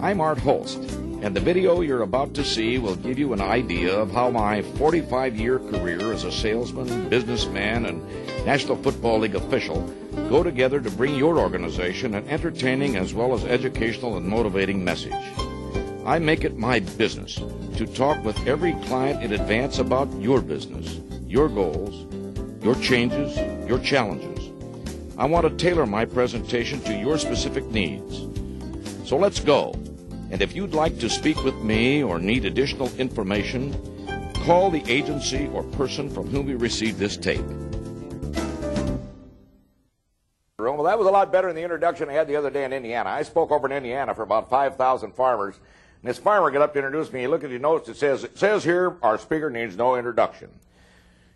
I'm Art Holst, and the video you're about to see will give you an idea of how my 45-year career as a salesman, businessman, and National Football League official go together to bring your organization an entertaining as well as educational and motivating message. I make it my business to talk with every client in advance about your business, your goals, your changes, your challenges. I want to tailor my presentation to your specific needs. So let's go. And if you'd like to speak with me or need additional information, call the agency or person from whom you received this tape. Well, that was a lot better than the introduction I had the other day in Indiana. I spoke over in Indiana for about 5,000 farmers. And this farmer got up to introduce me. He looked at his notes. It says here, our speaker needs no introduction.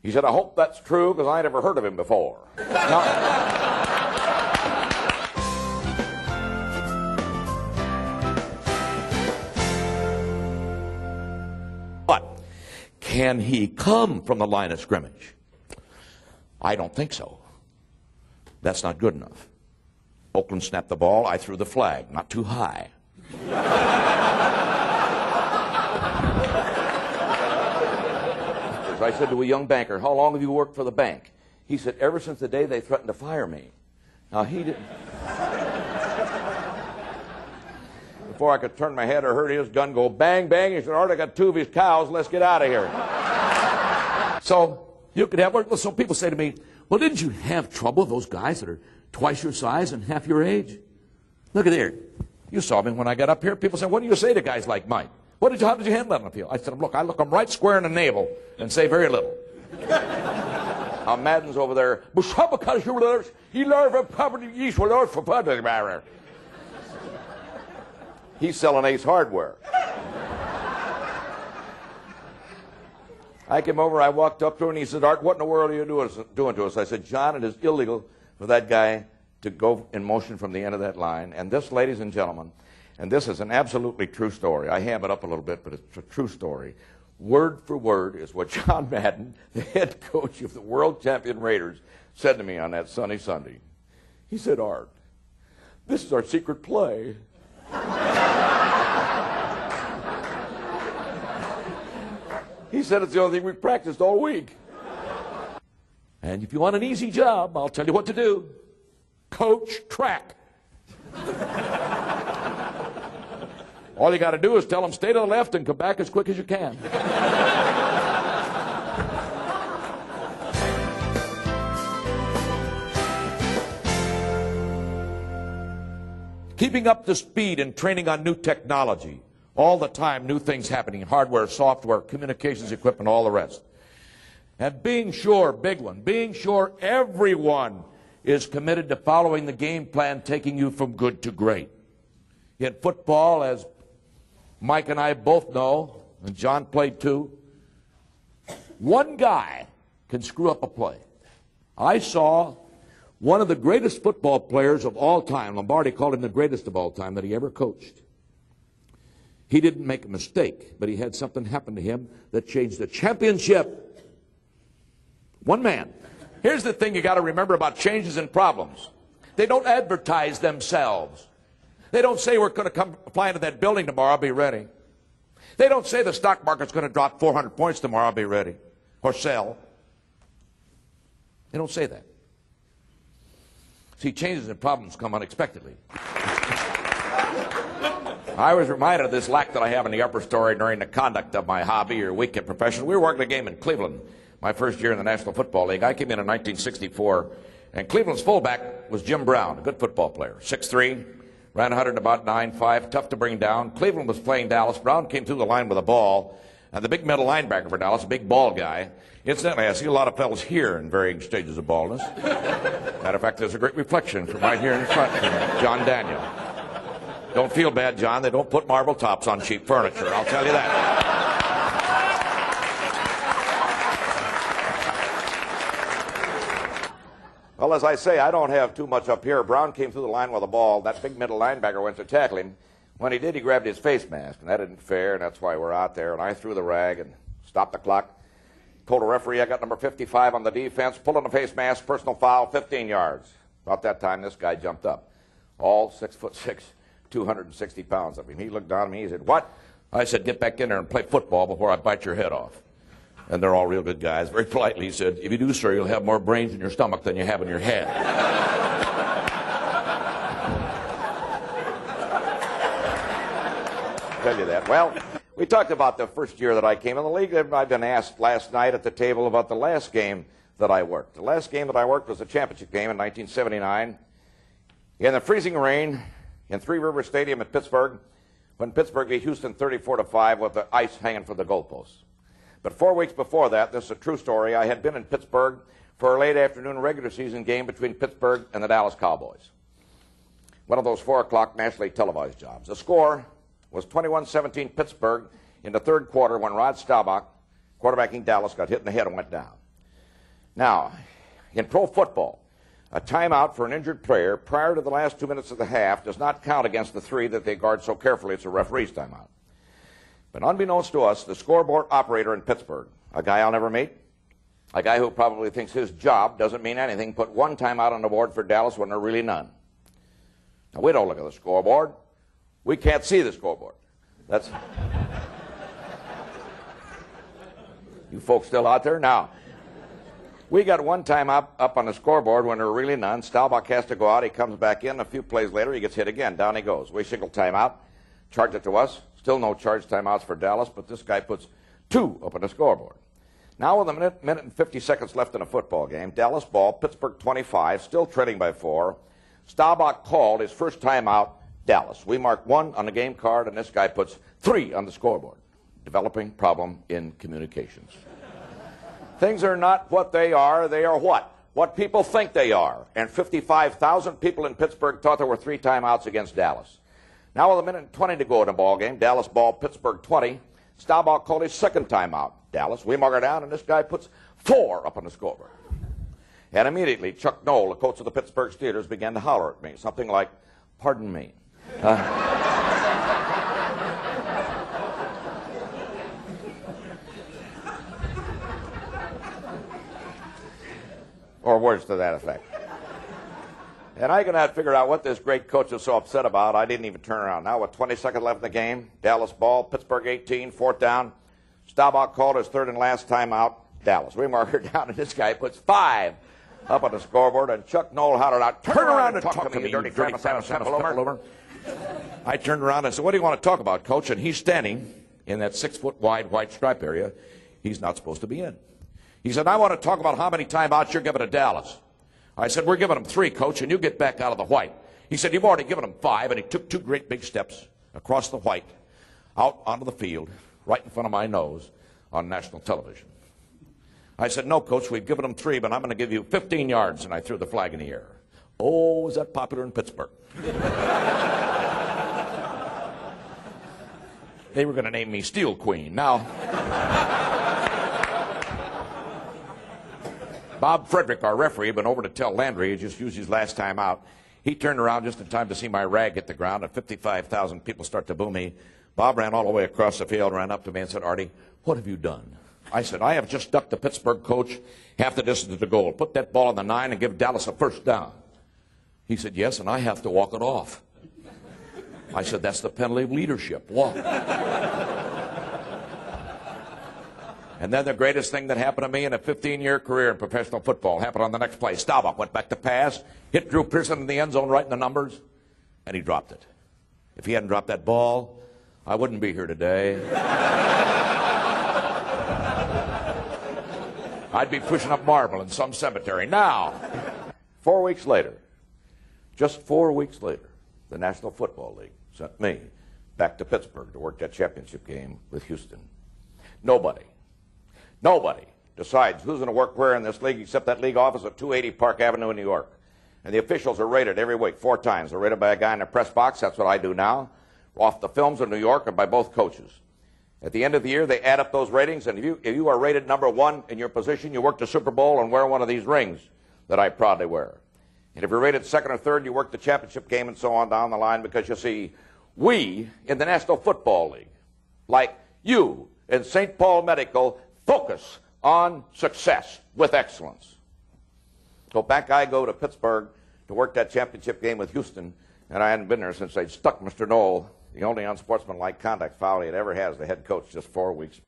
He said, I hope that's true because I never heard of him before. But can he come from the line of scrimmage? I don't think so. That's not good enough. Oakland snapped the ball. I threw the flag. Not too high. I said to a young banker, how long have you worked for the bank? He said, ever since the day they threatened to fire me. Now, he didn't. Before I could turn my head, I heard his gun go bang, bang. He said, Art, I got 2 of his cows. Let's get out of here. So you could have, so people say to me, well, didn't you have trouble with those guys that are twice your size and half your age? Look at there. You saw me when I got up here. People say, what do you say to guys like Mike? How did you handle that on the field? I said, look, I look them right square in the navel and say very little. Now, Madden's over there. He's selling Ace Hardware. I came over, I walked up to him, and he said, Art, what in the world are you doing to us? I said, John, it is illegal for that guy to go in motion from the end of that line. And this, ladies and gentlemen, and this is an absolutely true story. I ham it up a little bit, but it's a true story. Word for word is what John Madden, the head coach of the world champion Raiders, said to me on that sunny Sunday. He said, Art, this is our secret play. He said it's the only thing we practiced all week. And if you want an easy job, I'll tell you what to do. Coach track. All you got to do is tell them stay to the left and come back as quick as you can. Keeping up to speed and training on new technology. All the time, new things happening. Hardware, software, communications equipment, all the rest. And being sure, big one, being sure everyone is committed to following the game plan, taking you from good to great. In football, as Mike and I both know, and John played too, one guy can screw up a play. I saw one of the greatest football players of all time, Lombardi called him the greatest of all time, that he ever coached. He didn't make a mistake, but he had something happen to him that changed the championship. One man. Here's the thing you got to remember about changes and problems. They don't advertise themselves. They don't say we're going to come fly into that building tomorrow, I'll be ready. They don't say the stock market's going to drop 400 points tomorrow, I'll be ready. Or sell. They don't say that. See, changes and problems come unexpectedly. I was reminded of this lack that I have in the upper story during the conduct of my hobby or weekend profession. We were working a game in Cleveland, my first year in the National Football League. I came in 1964, and Cleveland's fullback was Jim Brown, a good football player, 6'3", ran 100 about 9'5", tough to bring down. Cleveland was playing Dallas. Brown came through the line with a ball, and the big middle linebacker for Dallas, a big bald guy. Incidentally, I see a lot of fellas here in varying stages of baldness. Matter of fact, there's a great reflection from right here in front from John Daniel. Don't feel bad, John. They don't put marble tops on cheap furniture, I'll tell you that. Well, as I say, I don't have too much up here. Brown came through the line with the ball. That big middle linebacker went to tackle him. When he did, he grabbed his face mask, and that isn't fair, and that's why we're out there. And I threw the rag and stopped the clock. Told a referee I got number 55 on the defense, pulled on the face mask, personal foul, 15 yards. About that time, this guy jumped up. All 6'6", 260 pounds of him. He looked down at me, he said, "What?" I said, "Get back in there and play football before I bite your head off." And they're all real good guys. Very politely, he said, "If you do, sir, you'll have more brains in your stomach than you have in your head." Tell you that. Well, we talked about the first year that I came in the league. I've been asked last night at the table about the last game that I worked. The last game that I worked was a championship game in 1979 in the freezing rain in Three River Stadium at Pittsburgh, when Pittsburgh beat Houston 34-5 with the ice hanging from the goalposts. But 4 weeks before that, this is a true story, I had been in Pittsburgh for a late afternoon regular season game between Pittsburgh and the Dallas Cowboys. One of those 4 o'clock nationally televised jobs. The score was 21-17 Pittsburgh in the third quarter when Rod Staubach, quarterbacking Dallas, got hit in the head and went down. Now, in pro football, a timeout for an injured player prior to the last 2 minutes of the half does not count against the 3 that they guard so carefully. It's a referee's timeout. But unbeknownst to us, the scoreboard operator in Pittsburgh, a guy I'll never meet, a guy who probably thinks his job doesn't mean anything, put 1 timeout on the board for Dallas when there are really none. Now, we don't look at the scoreboard. We can't see the scoreboard. That's... You folks still out there? Now, we got 1 time up on the scoreboard when there are really none. Staubach has to go out. He comes back in. A few plays later, he gets hit again. Down he goes. We signal timeout. Charge it to us. Still no charge timeouts for Dallas, but this guy puts 2 up on the scoreboard. Now with a minute and 50 seconds left in a football game, Dallas ball, Pittsburgh 25, still trailing by 4. Staubach called his first timeout, Dallas. We mark 1 on the game card, and this guy puts 3 on the scoreboard. Developing problem in communications. Things are not what they are what? What people think they are. And 55,000 people in Pittsburgh thought there were 3 timeouts against Dallas. Now with a minute and 20 to go in the ball game, Dallas ball, Pittsburgh 20. Staubach called his second timeout, Dallas. We mark her down, and this guy puts 4 up on the scoreboard. And immediately, Chuck Knoll, the coach of the Pittsburgh Steelers, began to holler at me, something like, "Pardon me." Or words to that effect. And I could not figure out what this great coach was so upset about. I didn't even turn around. Now with 20 seconds left in the game, Dallas ball, Pittsburgh 18, 4th down. Staubach called his third and last timeout, Dallas. We mark her down, and this guy puts 5 up on the scoreboard, and Chuck Knoll hollered out, "Turn around and talk to me, you dirty Travis over." I turned around and said, "What do you want to talk about, Coach?" And he's standing in that 6-foot wide white stripe area he's not supposed to be in. He said, "I want to talk about how many timeouts you're giving to Dallas." I said, "We're giving them 3, Coach, and you get back out of the white." He said, "You've already given them 5, and he took 2 great big steps across the white, out onto the field, right in front of my nose on national television. I said, "No, Coach, we've given them 3, but I'm going to give you 15 yards, and I threw the flag in the air. Oh, was that popular in Pittsburgh? They were going to name me Steel Queen. Now, Bob Frederick, our referee, had been over to tell Landry, he just used his last time out. He turned around just in time to see my rag hit the ground, and 55,000 people start to boo me. Bob ran all the way across the field, ran up to me and said, "Artie, what have you done?" I said, "I have just ducked the Pittsburgh coach half the distance to the goal. Put that ball on the 9 and give Dallas a first down." He said, "Yes, and I have to walk it off." I said, "That's the penalty of leadership. Walk." And then the greatest thing that happened to me in a 15-year career in professional football happened on the next play. Staubach went back to pass, hit Drew Pearson in the end zone right in the numbers, and he dropped it. If he hadn't dropped that ball, I wouldn't be here today. I'd be pushing up marble in some cemetery. Now, 4 weeks later, just 4 weeks later, the National Football League sent me back to Pittsburgh to work that championship game with Houston. Nobody decides who's going to work where in this league except that league office at 280 Park Avenue in New York. And the officials are rated every week 4 times. They're rated by a guy in the press box. That's what I do now. Off the films in New York and by both coaches. At the end of the year, they add up those ratings, and if you are rated number 1 in your position, you work the Super Bowl and wear one of these rings that I proudly wear. And if you're rated 2nd or 3rd, you work the championship game and so on down the line, because you see, we in the National Football League, like you in St. Paul Medical, focus on success with excellence. So back I go to Pittsburgh to work that championship game with Houston, and I hadn't been there since they'd stuck Mr. Knoll, the only unsportsmanlike conduct foul he had ever had as the head coach, just 4 weeks